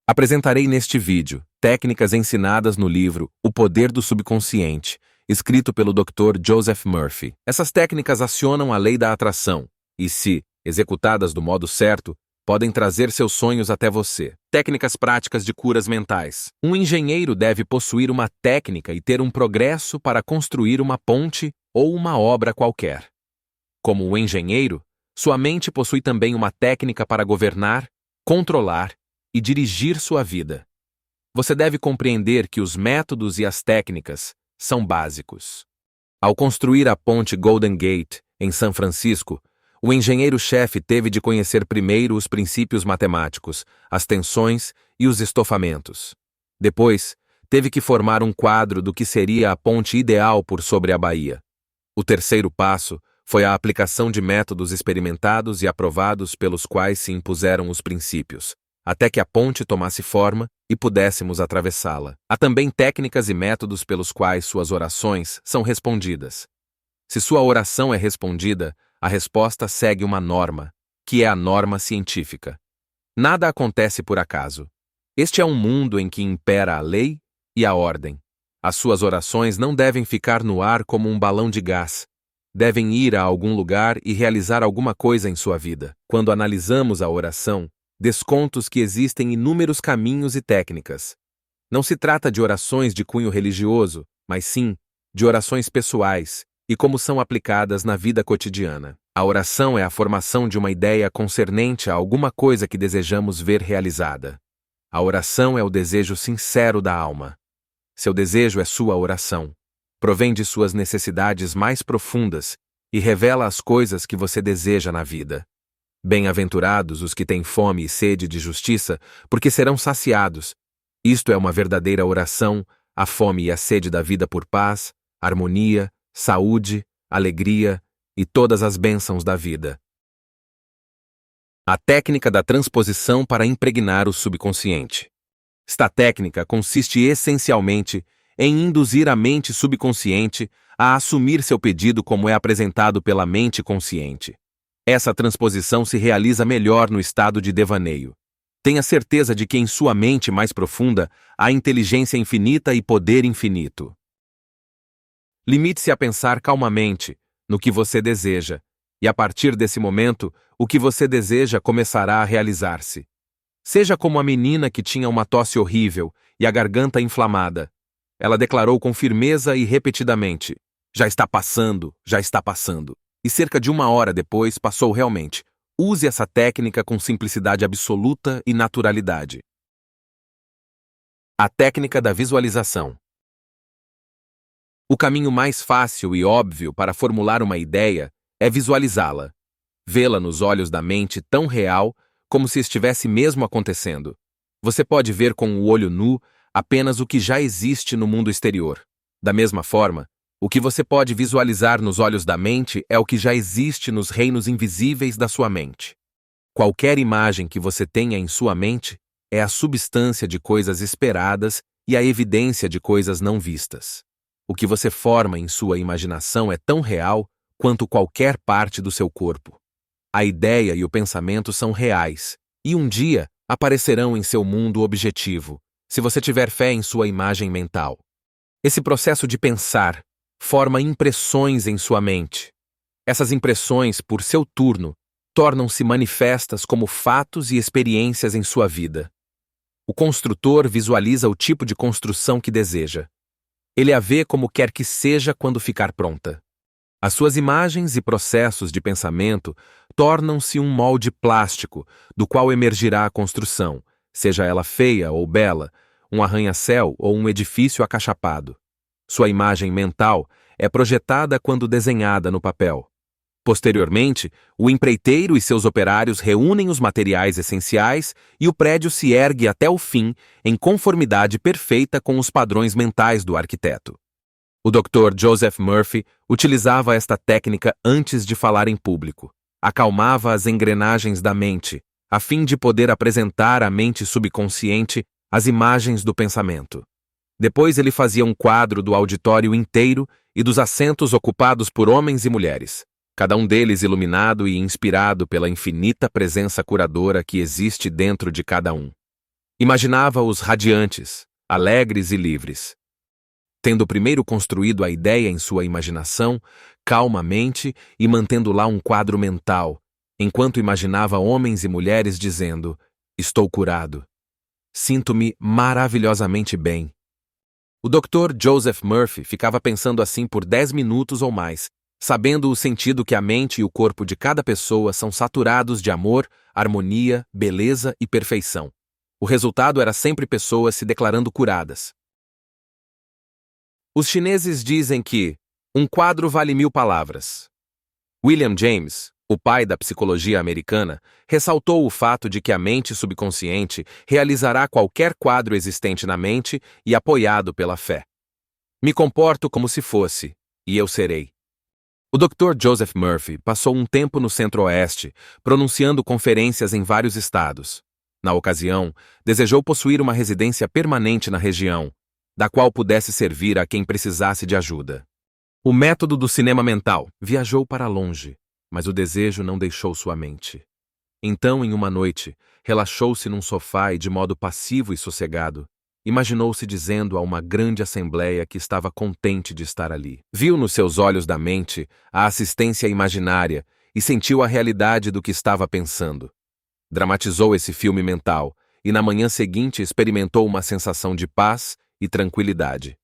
Apresentarei neste vídeo técnicas ensinadas no livro O Poder do Subconsciente, escrito pelo Dr. Joseph Murphy. Essas técnicas acionam a lei da atração e, se executadas do modo certo, podem trazer seus sonhos até você. Técnicas práticas de curas mentais. Um engenheiro deve possuir uma técnica e ter um progresso para construir uma ponte ou uma obra qualquer. Como um engenheiro, sua mente possui também uma técnica para governar, controlar e dirigir sua vida. Você deve compreender que os métodos e as técnicas são básicos. Ao construir a ponte Golden Gate, em São Francisco, o engenheiro-chefe teve de conhecer primeiro os princípios matemáticos, as tensões e os estofamentos. Depois, teve que formar um quadro do que seria a ponte ideal por sobre a baía. O terceiro passo foi a aplicação de métodos experimentados e aprovados pelos quais se impuseram os princípios, até que a ponte tomasse forma e pudéssemos atravessá-la. Há também técnicas e métodos pelos quais suas orações são respondidas. Se sua oração é respondida, a resposta segue uma norma, que é a norma científica. Nada acontece por acaso. Este é um mundo em que impera a lei e a ordem. As suas orações não devem ficar no ar como um balão de gás. Devem ir a algum lugar e realizar alguma coisa em sua vida. Quando analisamos a oração, descontos que existem inúmeros caminhos e técnicas. Não se trata de orações de cunho religioso, mas sim de orações pessoais e como são aplicadas na vida cotidiana. A oração é a formação de uma ideia concernente a alguma coisa que desejamos ver realizada. A oração é o desejo sincero da alma. Seu desejo é sua oração. Provém de suas necessidades mais profundas e revela as coisas que você deseja na vida. Bem-aventurados os que têm fome e sede de justiça, porque serão saciados. Isto é uma verdadeira oração, a fome e a sede da vida por paz, harmonia, saúde, alegria e todas as bênçãos da vida. A técnica da transposição para impregnar o subconsciente. Esta técnica consiste essencialmente em induzir a mente subconsciente a assumir seu pedido como é apresentado pela mente consciente. Essa transposição se realiza melhor no estado de devaneio. Tenha certeza de que em sua mente mais profunda há inteligência infinita e poder infinito. Limite-se a pensar calmamente no que você deseja, e a partir desse momento, o que você deseja começará a realizar-se. Seja como a menina que tinha uma tosse horrível e a garganta inflamada. Ela declarou com firmeza e repetidamente: já está passando, já está passando. E cerca de 1 hora depois passou realmente. Use essa técnica com simplicidade absoluta e naturalidade. A técnica da visualização. O caminho mais fácil e óbvio para formular uma ideia é visualizá-la. Vê-la nos olhos da mente tão real como se estivesse mesmo acontecendo. Você pode ver com o olho nu apenas o que já existe no mundo exterior. Da mesma forma, o que você pode visualizar nos olhos da mente é o que já existe nos reinos invisíveis da sua mente. Qualquer imagem que você tenha em sua mente é a substância de coisas esperadas e a evidência de coisas não vistas. O que você forma em sua imaginação é tão real quanto qualquer parte do seu corpo. A ideia e o pensamento são reais, e um dia aparecerão em seu mundo objetivo, se você tiver fé em sua imagem mental. Esse processo de pensar forma impressões em sua mente. Essas impressões, por seu turno, tornam-se manifestas como fatos e experiências em sua vida. O construtor visualiza o tipo de construção que deseja. Ele a vê como quer que seja quando ficar pronta. As suas imagens e processos de pensamento tornam-se um molde plástico, do qual emergirá a construção, seja ela feia ou bela, um arranha-céu ou um edifício acachapado. Sua imagem mental é projetada quando desenhada no papel. Posteriormente, o empreiteiro e seus operários reúnem os materiais essenciais e o prédio se ergue até o fim em conformidade perfeita com os padrões mentais do arquiteto. O Dr. Joseph Murphy utilizava esta técnica antes de falar em público. Acalmava as engrenagens da mente, a fim de poder apresentar à mente subconsciente as imagens do pensamento. Depois ele fazia um quadro do auditório inteiro e dos assentos ocupados por homens e mulheres, cada um deles iluminado e inspirado pela infinita presença curadora que existe dentro de cada um. Imaginava-os radiantes, alegres e livres. Tendo primeiro construído a ideia em sua imaginação, calmamente e mantendo lá um quadro mental, enquanto imaginava homens e mulheres dizendo: estou curado. Sinto-me maravilhosamente bem. O Dr. Joseph Murphy ficava pensando assim por 10 minutos ou mais, sabendo o sentido que a mente e o corpo de cada pessoa são saturados de amor, harmonia, beleza e perfeição. O resultado era sempre pessoas se declarando curadas. Os chineses dizem que um quadro vale 1000 palavras. William James, o pai da psicologia americana, ressaltou o fato de que a mente subconsciente realizará qualquer quadro existente na mente e apoiado pela fé. Me comporto como se fosse, e eu serei. O Dr. Joseph Murphy passou um tempo no Centro-Oeste, pronunciando conferências em vários estados. Na ocasião, desejou possuir uma residência permanente na região, da qual pudesse servir a quem precisasse de ajuda. O método do cinema mental viajou para longe, mas o desejo não deixou sua mente. Então, em uma noite, relaxou-se num sofá e, de modo passivo e sossegado, imaginou-se dizendo a uma grande assembleia que estava contente de estar ali. Viu nos seus olhos da mente a assistência imaginária e sentiu a realidade do que estava pensando. Dramatizou esse filme mental e, na manhã seguinte, experimentou uma sensação de paz e tranquilidade.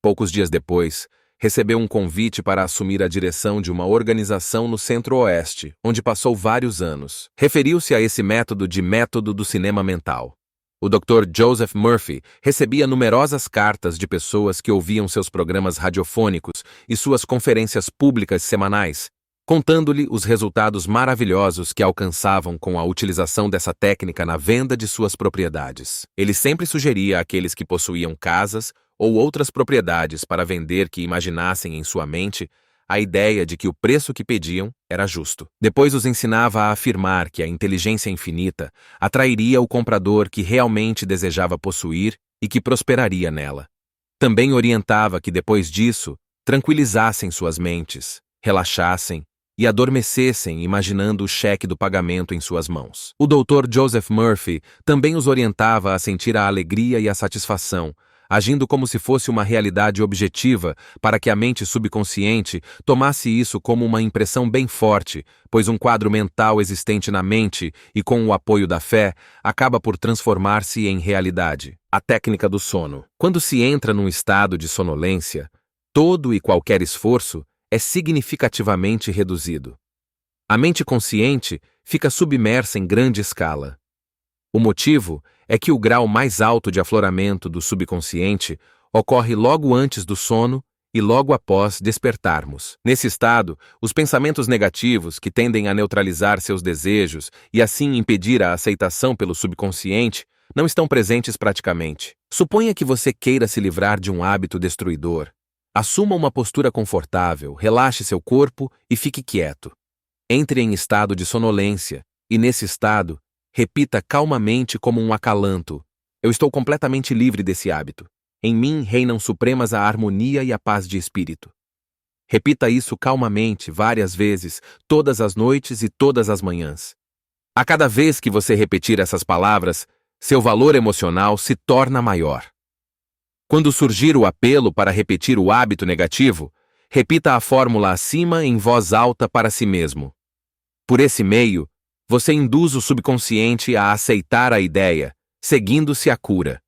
Poucos dias depois, recebeu um convite para assumir a direção de uma organização no Centro-Oeste, onde passou vários anos. Referiu-se a esse método de método do cinema mental. O Dr. Joseph Murphy recebia numerosas cartas de pessoas que ouviam seus programas radiofônicos e suas conferências públicas semanais, contando-lhe os resultados maravilhosos que alcançavam com a utilização dessa técnica na venda de suas propriedades. Ele sempre sugeria àqueles que possuíam casas ou outras propriedades para vender que imaginassem em sua mente a ideia de que o preço que pediam era justo. Depois os ensinava a afirmar que a inteligência infinita atrairia o comprador que realmente desejava possuir e que prosperaria nela. Também orientava que depois disso tranquilizassem suas mentes, relaxassem e adormecessem imaginando o cheque do pagamento em suas mãos. O Dr. Joseph Murphy também os orientava a sentir a alegria e a satisfação, agindo como se fosse uma realidade objetiva para que a mente subconsciente tomasse isso como uma impressão bem forte, pois um quadro mental existente na mente e com o apoio da fé acaba por transformar-se em realidade. A técnica do sono. Quando se entra num estado de sonolência, todo e qualquer esforço é significativamente reduzido. A mente consciente fica submersa em grande escala. O motivo é que o grau mais alto de afloramento do subconsciente ocorre logo antes do sono e logo após despertarmos. Nesse estado, os pensamentos negativos, que tendem a neutralizar seus desejos e assim impedir a aceitação pelo subconsciente, não estão presentes praticamente. Suponha que você queira se livrar de um hábito destruidor. Assuma uma postura confortável, relaxe seu corpo e fique quieto. Entre em estado de sonolência e, nesse estado, repita calmamente como um acalanto: eu estou completamente livre desse hábito. Em mim reinam supremas a harmonia e a paz de espírito. Repita isso calmamente várias vezes, todas as noites e todas as manhãs. A cada vez que você repetir essas palavras, seu valor emocional se torna maior. Quando surgir o apelo para repetir o hábito negativo, repita a fórmula acima em voz alta para si mesmo. Por esse meio, você induz o subconsciente a aceitar a ideia, seguindo-se a cura.